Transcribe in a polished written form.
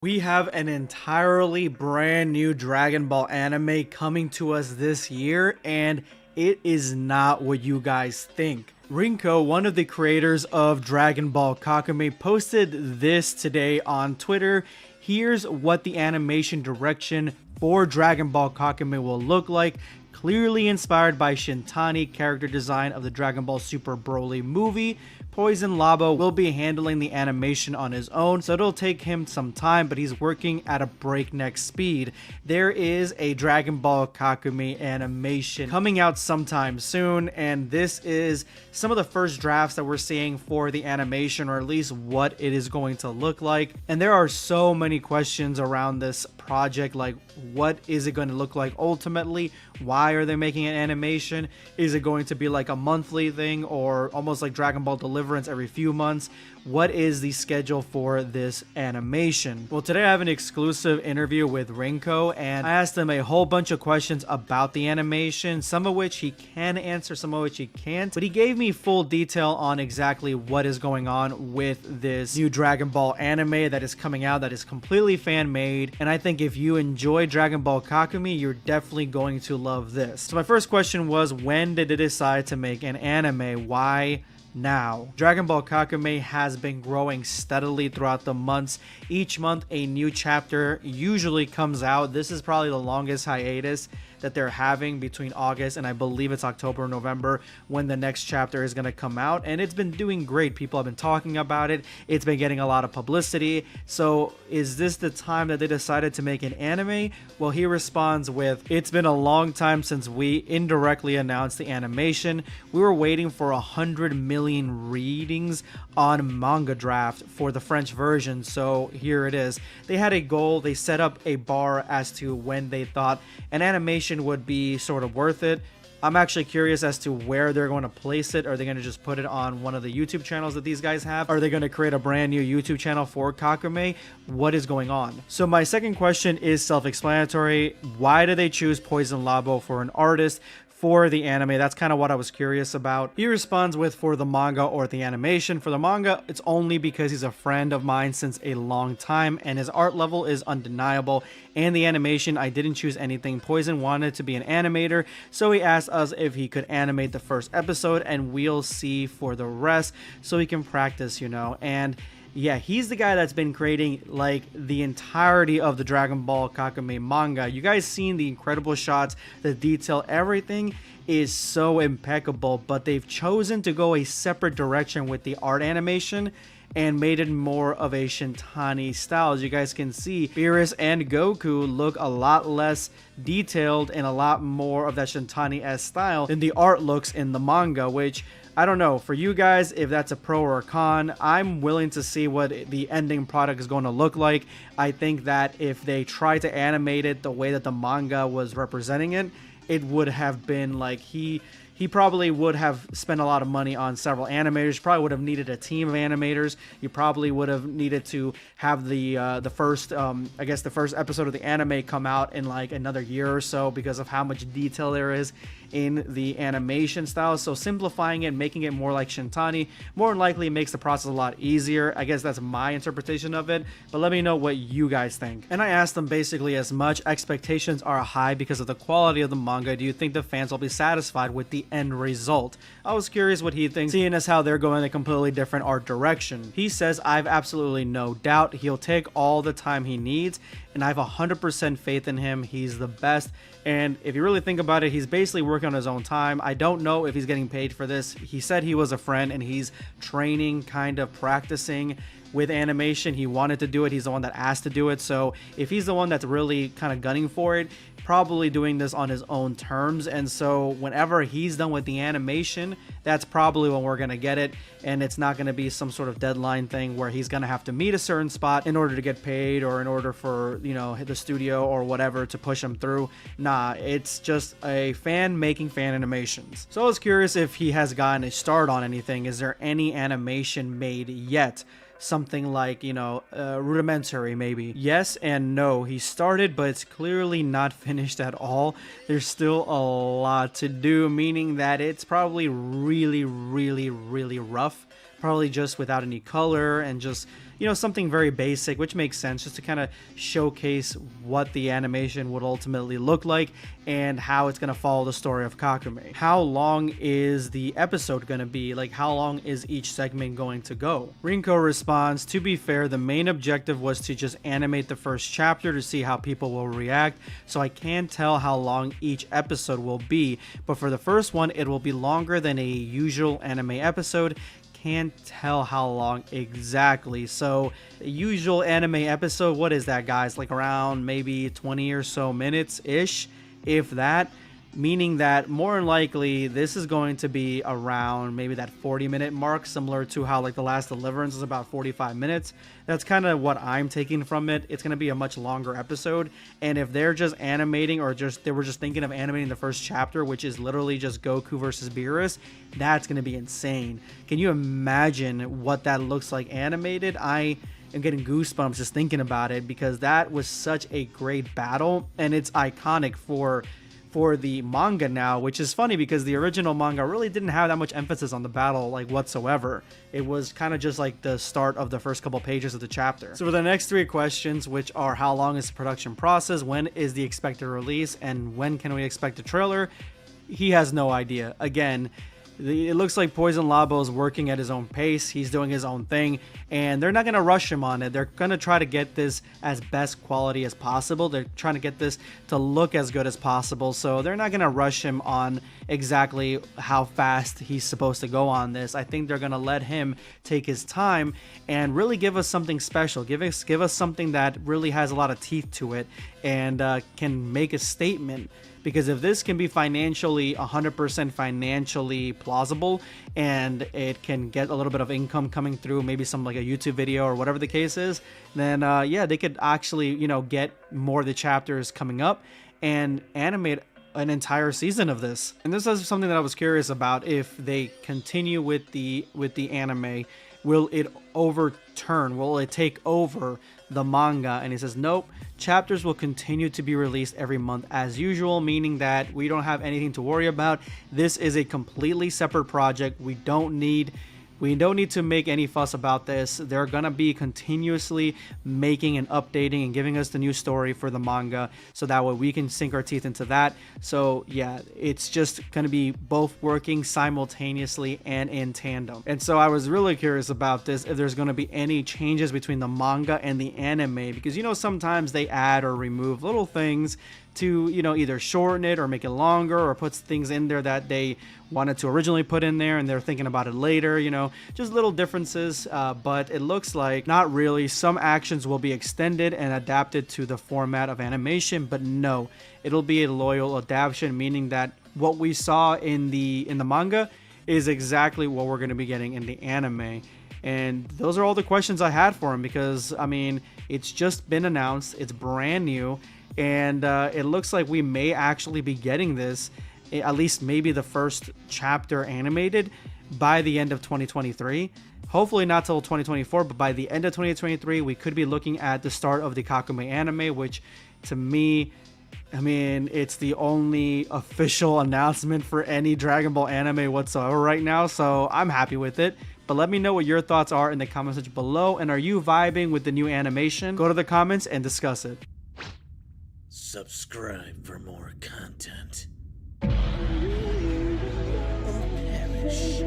We have an entirely brand new Dragon Ball anime coming to us this year, and it is not what you guys think. Rinko, one of the creators of Dragon Ball Kakumei, posted this today on Twitter. Here's what the animation direction for Dragon Ball Kakumei will look like. Clearly inspired by Shintani character design of the Dragon Ball Super Broly movie, Poison Labo will be handling the animation on his own, so it'll take him some time, but he's working at a breakneck speed. There is a Dragon Ball Kakumei animation coming out sometime soon, and this is some of the first drafts that we're seeing for the animation, or at least what it is going to look like. And there are so many questions around this project, like what is it going to look like ultimately? Why are they making an animation? Is it going to be like a monthly thing or almost like Dragon Ball Deliverance every few months? What is the schedule for this animation? Well, today I have an exclusive interview with Rinko, and I asked him a whole bunch of questions about the animation, some of which he can answer, some of which he can't, but he gave me full detail on exactly what is going on with this new Dragon Ball anime that is coming out, that is completely fan-made. And I think if you enjoy Dragon Ball Kakumei, you're definitely going to love this. So my first question was, when did they decide to make an anime? Why now? Dragon Ball Kakumei has been growing steadily throughout the months. Each month a new chapter usually comes out. This is probably the longest hiatus that they're having, between August and I believe it's October or November when the next chapter is going to come out, and it's been doing great. People have been talking about it. It's been getting a lot of publicity. So is this the time that they decided to make an anime? Well, he responds with, it's been a long time since we indirectly announced the animation. We were waiting for 100 million readings on Manga draft for the French version, so here it is. They had a goal. They set up a bar as to when they thought an animation would be sort of worth it. I'm actually curious as to where they're going to place it. Are they going to just put it on one of the YouTube channels that these guys have? Are they going to create a brand new YouTube channel for Kakumei? What is going on? So my second question is self-explanatory. Why did they choose Poison Labo for an artist for the anime? That's kind of what I was curious about. He responds with, for the manga or the animation. For the manga, it's only because he's a friend of mine since a long time and his art level is undeniable. And the animation, I didn't choose anything. Poison wanted to be an animator, so he asked us if he could animate the first episode, and we'll see for the rest so he can practice, you know. And yeah, he's the guy that's been creating like the entirety of the Dragon Ball Kakumei manga. You guys seen the incredible shots, the detail, everything is so impeccable, but they've chosen to go a separate direction with the art animation and made it more of a Shintani style. As you guys can see, Beerus and Goku look a lot less detailed and a lot more of that Shintani-esque style than the art looks in the manga, which I don't know, for you guys, if that's a pro or a con. I'm willing to see what the ending product is going to look like. I think that if they try to animate it the way that the manga was representing it, it would have been like he probably would have spent a lot of money on several animators. You probably would have needed a team of animators. You probably would have needed to have the first, I guess the first episode of the anime come out in like another year or so because of how much detail there is in the animation style. So simplifying it, making it more like Shintani, more than likely makes the process a lot easier. I guess that's my interpretation of it, but let me know what you guys think. And I asked them basically as much, expectations are high because of the quality of the manga. Do you think the fans will be satisfied with the end result? I was curious what he thinks, seeing as how they're going a completely different art direction. He says, I've absolutely no doubt he'll take all the time he needs, and I have 100% faith in him. He's the best. And if you really think about it, he's basically working on his own time. I don't know if he's getting paid for this. He said he was a friend and he's training, kind of practicing with animation. He wanted to do it. He's the one that asked to do it. So if he's the one that's really kind of gunning for it, probably doing this on his own terms. And so whenever he's done with the animation, that's probably when we're going to get it. And it's not going to be some sort of deadline thing where he's going to have to meet a certain spot in order to get paid, or in order for, you know, the studio or whatever to push him through. Nah, it's just a fan making fan animations. So I was curious if he has gotten a start on anything. Is there any animation made yet? Something like, you know, rudimentary maybe. Yes and no. He started, but it's clearly not finished at all. There's still a lot to do, meaning that it's probably really rough. Probably just without any color and just, you know, something very basic, which makes sense, just to kind of showcase what the animation would ultimately look like and how it's going to follow the story of Kakumei. How long is the episode going to be? Like, how long is each segment going to go? Rinko responds, to be fair, the main objective was to just animate the first chapter to see how people will react, so I can't tell how long each episode will be, but for the first one, it will be longer than a usual anime episode. Can't tell how long exactly. So a usual anime episode, what is that, guys? Like around maybe 20 or so minutes ish, if that, meaning that more than likely this is going to be around maybe that 40-minute mark, similar to how like The Last Deliverance is about 45 minutes. That's kind of what I'm taking from it. It's going to be a much longer episode, and if they're just animating, or just they were just thinking of animating the first chapter, which is literally just Goku versus Beerus, that's going to be insane. Can you imagine what that looks like animated? I am getting goosebumps just thinking about it, because that was such a great battle, and it's iconic for the manga now, which is funny because the original manga really didn't have that much emphasis on the battle like whatsoever. It was kind of just like the start of the first couple pages of the chapter. So for the next 3 questions, which are how long is the production process, when is the expected release, and when can we expect a trailer, he has no idea. Again, it looks like Poison Labo is working at his own pace. He's doing his own thing, and they're not going to rush him on it. They're going to try to get this as best quality as possible. They're trying to get this to look as good as possible, so they're not going to rush him on exactly how fast he's supposed to go on this. I think they're going to let him take his time and really give us something special. Give us something that really has a lot of teeth to it and can make a statement. Because if this can be financially 100% financially plausible, and it can get a little bit of income coming through, maybe some like a YouTube video or whatever the case is, then yeah, they could actually, you know, get more of the chapters coming up and animate an entire season of this. And this is something that I was curious about. If they continue with the anime, will it overturn? Will it take over the manga? And he says nope, chapters will continue to be released every month as usual, meaning that we don't have anything to worry about. This is a completely separate project. We don't need to make any fuss about this. They're gonna be continuously making and updating and giving us the new story for the manga, so that way we can sink our teeth into that. So yeah, it's just gonna be both working simultaneously and in tandem. And so I was really curious about this, if there's gonna be any changes between the manga and the anime, because you know sometimes they add or remove little things to, you know, either shorten it or make it longer, or puts things in there that they wanted to originally put in there and they're thinking about it later, you know, just little differences. But it looks like not really. Some actions will be extended and adapted to the format of animation, but no, it'll be a loyal adaptation, meaning that what we saw in the manga is exactly what we're going to be getting in the anime. And those are all the questions I had for him, because I mean, it's just been announced, it's brand new, and it looks like we may actually be getting this, at least maybe the first chapter animated, by the end of 2023. Hopefully not till 2024, but by the end of 2023 we could be looking at the start of the Kakumei anime, which to me, I mean, it's the only official announcement for any Dragon Ball anime whatsoever right now, so I'm happy with it. But let me know what your thoughts are in the comment section below, and are you vibing with the new animation? Go to the comments and discuss it. Subscribe for more content. Or perish.